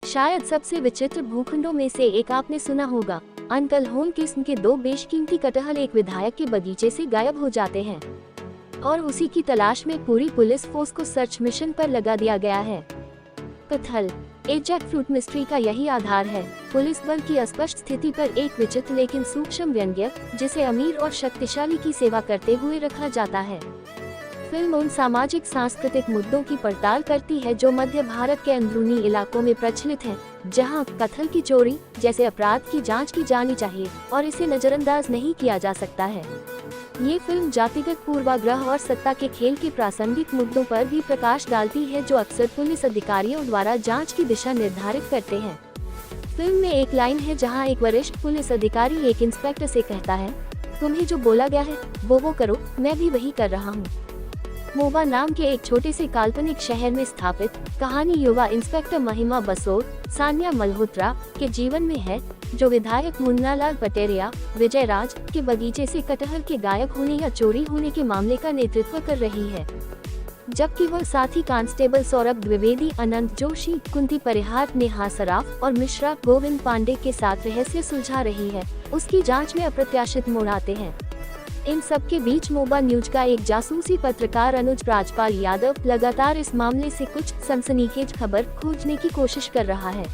शायद सबसे विचित्र भूखंडों में से एक आपने सुना होगा। अंकल होल किस्म के 2 बेशकीमती कटहल एक विधायक के बगीचे से गायब हो जाते हैं और उसी की तलाश में पूरी पुलिस फोर्स को सर्च मिशन पर लगा दिया गया है। कटहल ए जैकफ्रूट मिस्ट्री का यही आधार है। पुलिस बल की अस्पष्ट स्थिति पर एक विचित्र लेकिन सूक्ष्म व्यंग्य, जिसे अमीर और शक्तिशाली की सेवा करते हुए रखा जाता है। फिल्म उन सामाजिक सांस्कृतिक मुद्दों की पड़ताल करती है जो मध्य भारत के अंदरूनी इलाकों में प्रचलित हैं, जहां कत्ल की चोरी जैसे अपराध की जांच की जानी चाहिए और इसे नजरअंदाज नहीं किया जा सकता है। ये फिल्म जातिगत पूर्वाग्रह और सत्ता के खेल के प्रासंगिक मुद्दों पर भी प्रकाश डालती है, जो अक्सर पुलिस अधिकारियों द्वारा जांच की दिशा निर्धारित करते हैं। फिल्म में एक लाइन है जहां एक वरिष्ठ पुलिस अधिकारी एक इंस्पेक्टर से कहता है, तुम्हें जो बोला गया है वो करो, मैं भी वही कर रहा हूँ। मोबा नाम के एक छोटे से काल्पनिक शहर में स्थापित कहानी युवा इंस्पेक्टर महिमा बसोर, सान्या मल्होत्रा के जीवन में है, जो विधायक मुन्नालाल पटेरिया विजय राज के बगीचे से कटहल के गायब होने या चोरी होने के मामले का नेतृत्व कर रही है, जबकि वह साथी कांस्टेबल सौरभ द्विवेदी, अनंत जोशी, कुंती परिहार, नेहा सराफ और मिश्रा गोविंद पांडे के साथ रहस्य सुलझा रही है। उसकी जांच में अप्रत्याशित मोड़ आते हैं। इन सब के बीच मोबा न्यूज का एक जासूसी पत्रकार अनुज राजपाल यादव लगातार इस मामले से कुछ सनसनीखेज खबर खोजने की कोशिश कर रहा है।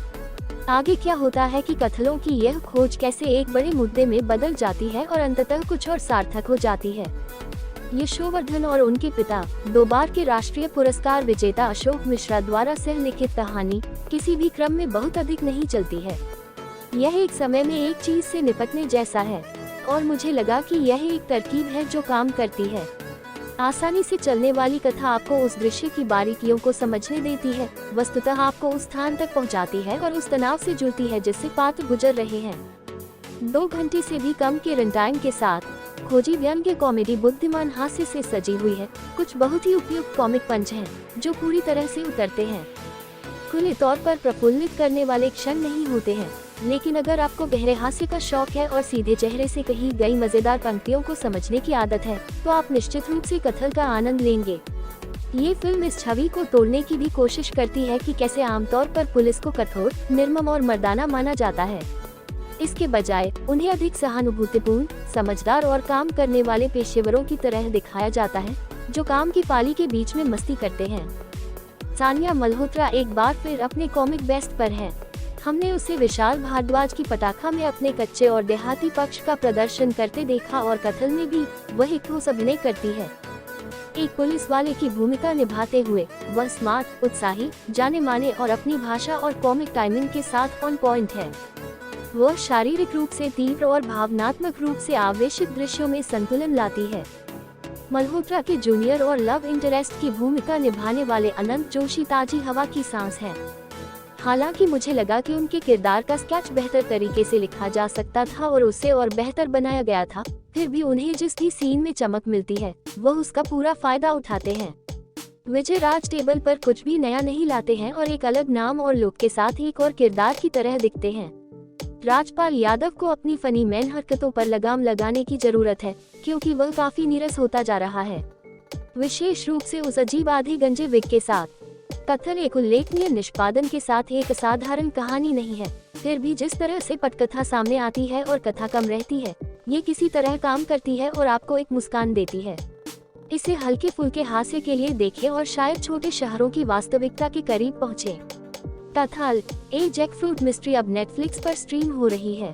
आगे क्या होता है कि कत्लों की यह खोज कैसे एक बड़े मुद्दे में बदल जाती है और अंततः कुछ और सार्थक हो जाती है। यशोवर्धन और उनके पिता, 2 बार के राष्ट्रीय पुरस्कार विजेता अशोक मिश्रा द्वारा सह लिखित कहानी किसी भी क्रम में बहुत अधिक नहीं चलती है। यह एक समय में एक चीज से निपटने जैसा है और मुझे लगा कि यह एक तरकीब है जो काम करती है। आसानी से चलने वाली कथा आपको उस दृश्य की बारीकियों को समझने देती है, वस्तुतः आपको उस स्थान तक पहुंचाती है और उस तनाव से जुड़ती है जिससे पात्र गुजर रहे हैं। 2 घंटे से भी कम के रन टाइम के साथ खोजी व्यंग्य कॉमेडी बुद्धिमान हास्य से सजी हुई है। कुछ बहुत ही उपयुक्त कॉमिक पंच हैं जो पूरी तरह से उतरते हैं। खुले तौर पर प्रफुल्लित करने वाले क्षण नहीं होते हैं, लेकिन अगर आपको गहरे हास्य का शौक है और सीधे चेहरे से कही गई मजेदार पंक्तियों को समझने की आदत है, तो आप निश्चित रूप से कत्ल का आनंद लेंगे। ये फिल्म इस छवि को तोड़ने की भी कोशिश करती है कि कैसे आमतौर पर पुलिस को कठोर, निर्मम और मर्दाना माना जाता है। इसके बजाय उन्हें अधिक सहानुभूतिपूर्ण, समझदार और काम करने वाले पेशेवरों की तरह दिखाया जाता है, जो काम की पाली के बीच में मस्ती करते हैं। सान्या मल्होत्रा एक बार फिर अपने कॉमिक बेस्ट पर है। हमने उसे विशाल भारद्वाज की पटाखा में अपने कच्चे और देहाती पक्ष का प्रदर्शन करते देखा और कत्ल में भी वह एक ठोस अभिनय करती है। एक पुलिस वाले की भूमिका निभाते हुए वह स्मार्ट, उत्साही, जाने माने और अपनी भाषा और कॉमिक टाइमिंग के साथ ऑन पॉइंट है। वह शारीरिक रूप से तीव्र और भावनात्मक रूप से आवेशित दृश्यों में संतुलन लाती है। मल्होत्रा के जूनियर और लव इंटरेस्ट की भूमिका निभाने वाले अनंत जोशी ताजी हवा की सांस हैं। हालांकि मुझे लगा कि उनके किरदार का स्केच बेहतर तरीके से लिखा जा सकता था और उसे और बेहतर बनाया गया था, फिर भी उन्हें जिस भी सीन में चमक मिलती है वह उसका पूरा फायदा उठाते हैं। विजय राज टेबल पर कुछ भी नया नहीं लाते हैं और एक अलग नाम और लुक के साथ एक और किरदार की तरह दिखते हैं। राजपाल यादव को अपनी फनी मैन हरकतों पर लगाम लगाने की जरूरत है, क्योंकि वह काफी नीरस होता जा रहा है, विशेष रूप से उस अजीब आधे गंजे विग के साथ। कत्ल एक उल्लेखनीय निष्पादन के साथ एक असाधारण कहानी नहीं है, फिर भी जिस तरह से पटकथा सामने आती है और कथा कम रहती है, ये किसी तरह काम करती है और आपको एक मुस्कान देती है। इसे हल्के फुल्के हास्य के लिए देखें और शायद छोटे शहरों की वास्तविकता के करीब पहुँचे। कत्ल ए जैकफ्रूट मिस्ट्री अब नेटफ्लिक्स पर स्ट्रीम हो रही है।